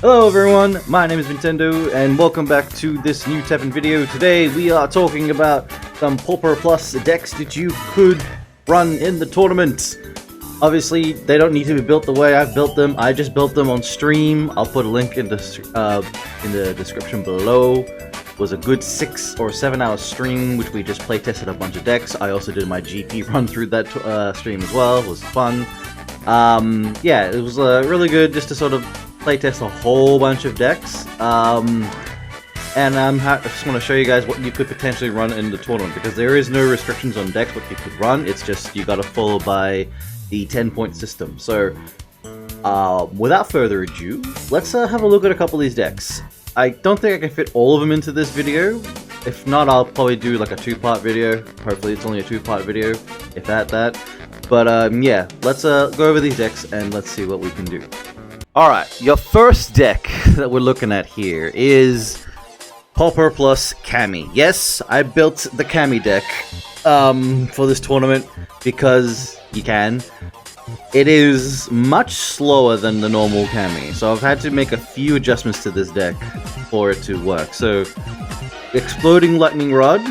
Hello everyone, my name is Nintendo, and welcome back to this new TEPPEN video. Today we are talking about some Pauper Plus decks that you could run in the tournament. Obviously, they don't need to be built the way I've built them. I just built them on stream. I'll put a link in the description below. It was a good 6 or 7 hour stream, which we just play tested a bunch of decks. I also did my GP run through that stream as well. It was fun. Yeah, it was really good just to sort of playtest a whole bunch of decks, and I just want to show you guys what you could potentially run in the tournament, because there is no restrictions on decks what you could run. It's just you gotta follow by the 10-point system. So without further ado, let's have a look at a couple of these decks. I don't think I can fit all of them into this video. If not, I'll probably do like a 2-part video. Hopefully it's only a 2-part video, if that. But yeah, let's go over these decks and let's see what we can do. Alright, your first deck that we're looking at here is Pauper plus Kami. Yes, I built the Kami deck for this tournament because you can. It is much slower than the normal Kami, so I've had to make a few adjustments to this deck for it to work. So, Exploding Lightning Rod.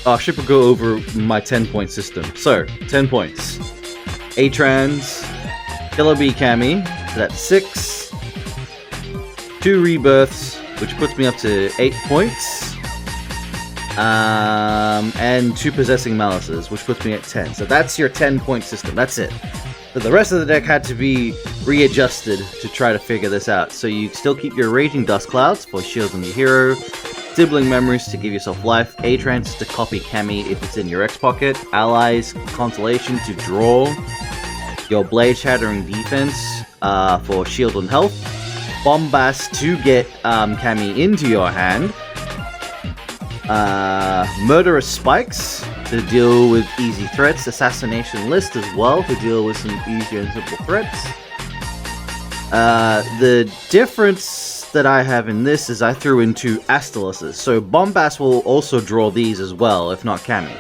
I should go over my 10-point system. So, 10 points. A-Trans, Killer Bee Kami. So that's 6, 2 rebirths, which puts me up to 8 points, and 2 possessing malices, which puts me at 10. So that's your 10-point system. That's it. So the rest of the deck had to be readjusted to try to figure this out. So you still keep your Raging Dust Clouds for shields on your hero, Sibling Memories to give yourself life, A-Trance to copy Kami if it's in your X pocket, Allies Consolation to draw, your Blade Shattering Defense for shield and health, Bombast to get Kami into your hand, Murderous Spikes to deal with easy threats, Assassination List as well to deal with some easy and simple threats. The difference that I have in this is I threw in 2 Astaluses, so Bombast will also draw these as well, if not Kami.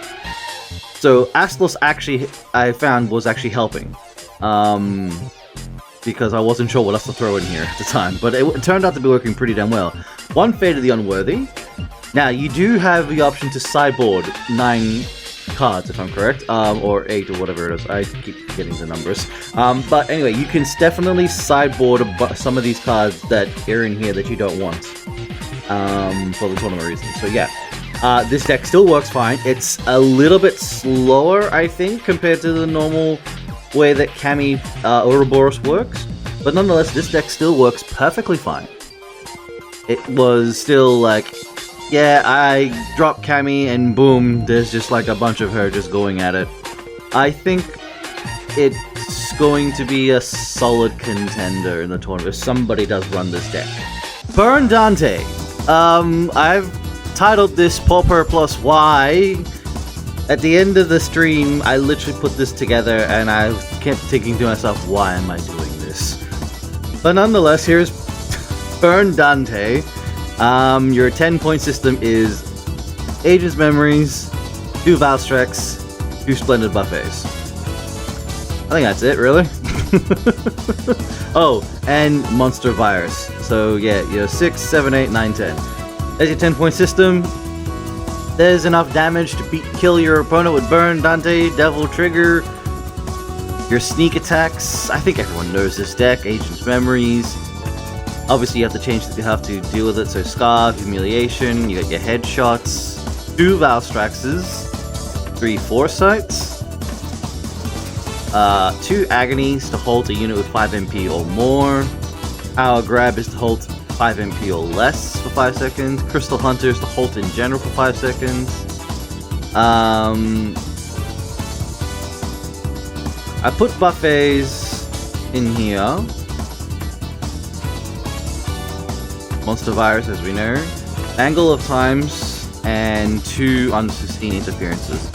So Astalus actually, I found, was actually helping. Because I wasn't sure what else to throw in here at the time, but it turned out to be working pretty damn well. 1 Fate of the Unworthy. Now, you do have the option to sideboard 9 cards, if I'm correct, or 8 or whatever it is. I keep forgetting the numbers. But anyway, you can definitely sideboard some of these cards that are in here that you don't want, for the tournament reasons. So yeah, this deck still works fine. It's a little bit slower, I think, compared to the normal way that Kami Ouroboros works, but nonetheless, this deck still works perfectly fine. It was still like, yeah, I drop Kami and boom, there's just like a bunch of her just going at it. I think it's going to be a solid contender in the tournament if somebody does run this deck. Burn Dante. I've titled this Pauper plus Y. At the end of the stream, I literally put this together and I kept thinking to myself, why am I doing this? But nonetheless, here's Burn Dante. Your 10-point system is Agent's Memories, 2 Valstrax, 2 Splendid Buffets. I think that's it, really. Oh, and Monster Virus. So yeah, your 6, 7, 8, 9, 10. That's your 10-point system. There's enough damage to kill your opponent with Burn Dante, Devil Trigger, your sneak attacks. I think everyone knows this deck. Agent's Memories. Obviously, you have to change that. You have to deal with it. So Scarf, Humiliation. You got your headshots. 2 Valstraxes, 3 Foresights, 2 Agonies to halt a unit with 5 MP or more. Power Grab is to halt 5 MP or less for 5 seconds. Crystal Hunters to halt in general for 5 seconds. I put buffets in here. Monster Virus, as we know. Angle of Times, and 2 unforeseen interferences.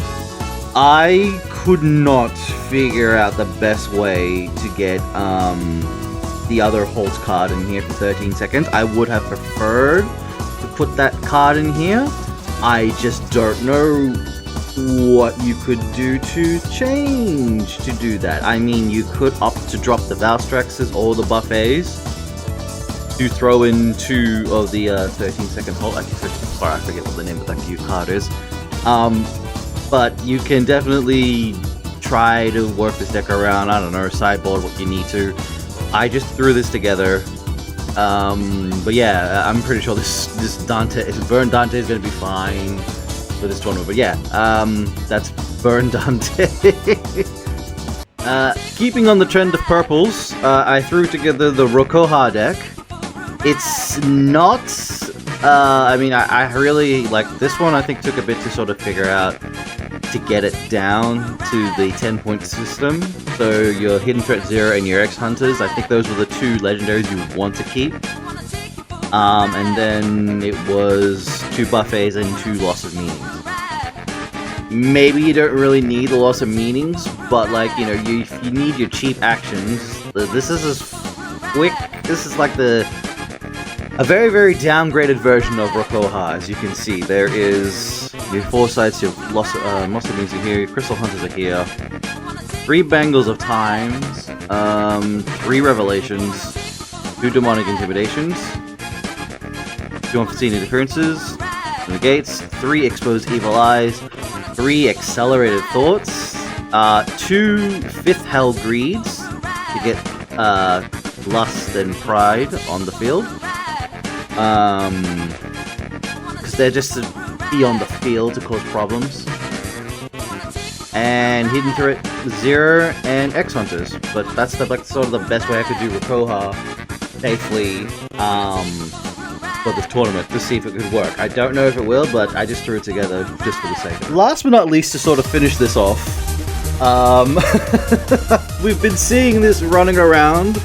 I could not figure out the best way to get the other halt card in here for 13 seconds. I would have preferred to put that card in here. I just don't know what you could do to change to do that. I mean, you could opt to drop the Valstraxes or the buffets. to throw in 2 of the 13-second hold. Actually, sorry, I forget what the name of that cute card is. But you can definitely try to work this deck around, I don't know, sideboard what you need to. I just threw this together. But yeah, I'm pretty sure this Burn Dante is going to be fine for this tournament. But yeah, that's Burn Dante. Keeping on the trend of purples, I threw together the Roja deck. It's not, I mean, I really, like, this one I think took a bit to sort of figure out to get it down to the 10-point system. So your Hidden Threat 0 and your X-Hunters, I think those were the 2 legendaries you would want to keep. And then it was 2 buffets and 2 loss of meanings. Maybe you don't really need the loss of meanings, but like, you know, if you need your cheap actions, this is as quick, this is like a very, very downgraded version of Roja, as you can see. There is your Foresights, your loss of meanings are here, your Crystal Hunters are here, 3 Bangles of Times, 3 Revelations, 2 Demonic Intimidations, 2 Unforeseen Interferences, Negates, 3 Exposed Evil Eyes, 3 Accelerated Thoughts, 2 Fifth Hell Greeds to get Lust and Pride on the field. Because they're just to be on the field to cause problems. And Hidden Threat 0 and X-Hunters. But that's like sort of the best way I could do Roja safely for this tournament, to see if it could work. I don't know if it will, but I just threw it together just for the sake of it. Last but not least, to sort of finish this off, we've been seeing this running around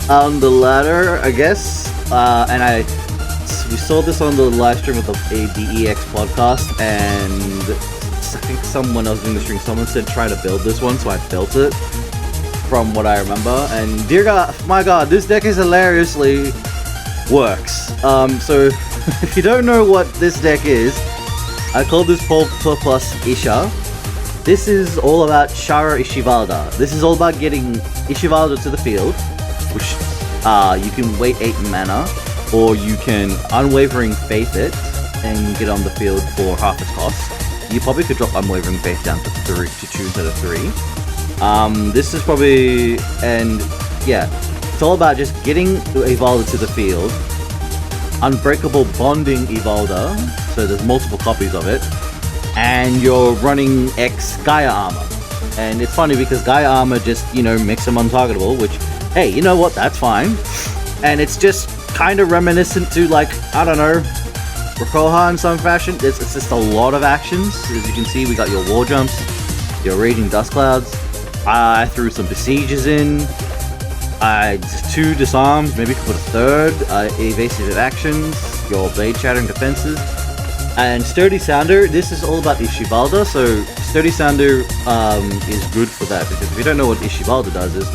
on the ladder, I guess, and we saw this on the live stream of the EX podcast, and I think someone else doing the stream, someone said try to build this one, so I built it from what I remember, and dear God, my God, this deck is hilariously works. So if you don't know what this deck is, I call this Pauper plus Isha. This is all about Shara Ishivalda. This is all about getting Ishivalda to the field, which you can wait 8 mana, or you can Unwavering Faith it and get on the field for half its cost. You probably could drop Unwavering Faith down to 2 instead of 3. This is probably, and yeah, it's all about just getting Evalda to the field, Unbreakable Bonding Evalda, so there's multiple copies of it, and you're running X Gaia Armor. And it's funny because Gaia Armor just, you know, makes them untargetable, which, hey, you know what, that's fine. And it's just kind of reminiscent to, like, I don't know, Roja in some fashion. It's just a lot of actions. As you can see, we got your War Jumps, your Raging Dust Clouds, I threw some Besieges in, just 2 Disarms, maybe put a 3rd, Evasive Actions, your Blade Shattering Defenses, and Sturdy Sounder. This is all about Ishivalda, so Sturdy Sounder is good for that, because if you don't know what Ishivalda does is,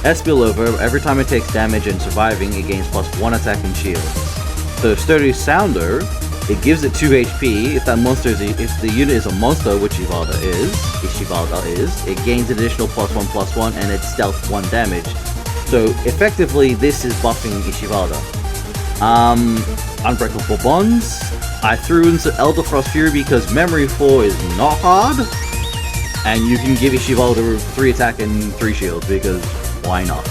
Spillover, every time it takes damage and surviving, it gains +1 attack and shield. So Sturdy Sounder, it gives it 2 HP, if the unit is a monster, which Ishivalda is, it gains an additional +1/+1, and it's stealth 1 damage. So effectively, this is buffing Ishivalda. Unbreakable Bonds. I threw in some Elder Frost Fury because Memory 4 is not hard, and you can give Ishivalda 3 attack and 3 shield because why not?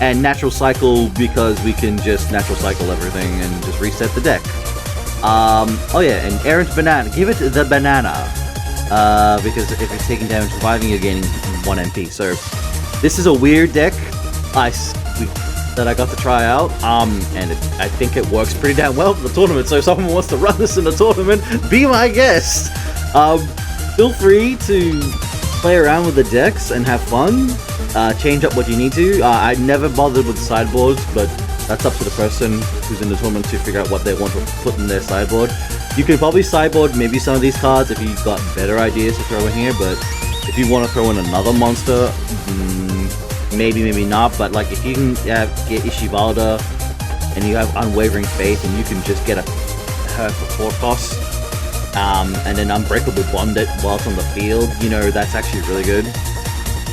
And Natural Cycle because we can just Natural Cycle everything and just reset the deck. Oh yeah, and Errant Banana. Give it the banana because if it's taking damage surviving, you're gaining 1 MP. So this is a weird deck that I got to try out, and I think it works pretty damn well for the tournament, so if someone wants to run this in the tournament, be my guest! Feel free to play around with the decks and have fun, change up what you need to. I never bothered with sideboards, but that's up to the person who's in the tournament to figure out what they want to put in their sideboard. You could probably sideboard maybe some of these cards if you've got better ideas to throw in here, but if you want to throw in another monster, maybe not, but like if you can get Ishivalda and you have Unwavering Faith and you can just get her for 4 costs, and then Unbreakable Bond it while it's on the field, you know, that's actually really good.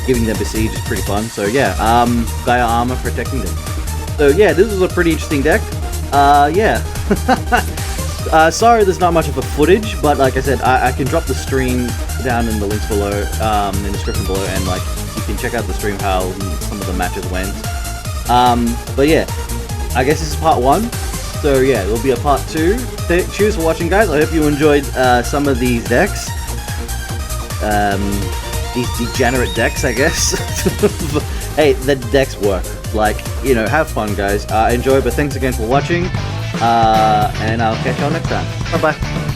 Giving them Besiege is pretty fun, so yeah, Gaia Armor protecting them. So So yeah, this was a pretty interesting deck. Yeah. Sorry there's not much of a footage, but like I said, I can drop the stream down in the links below, in the description below, and like you can check out the stream how some of the matches went. But yeah, I guess this is part 1. So yeah, there'll be a part 2. Cheers for watching, guys. I hope you enjoyed some of these decks. These degenerate decks, I guess. Hey, the decks work. Like, you know, have fun, guys. Enjoy, but thanks again for watching. And I'll catch y'all next time. Bye-bye.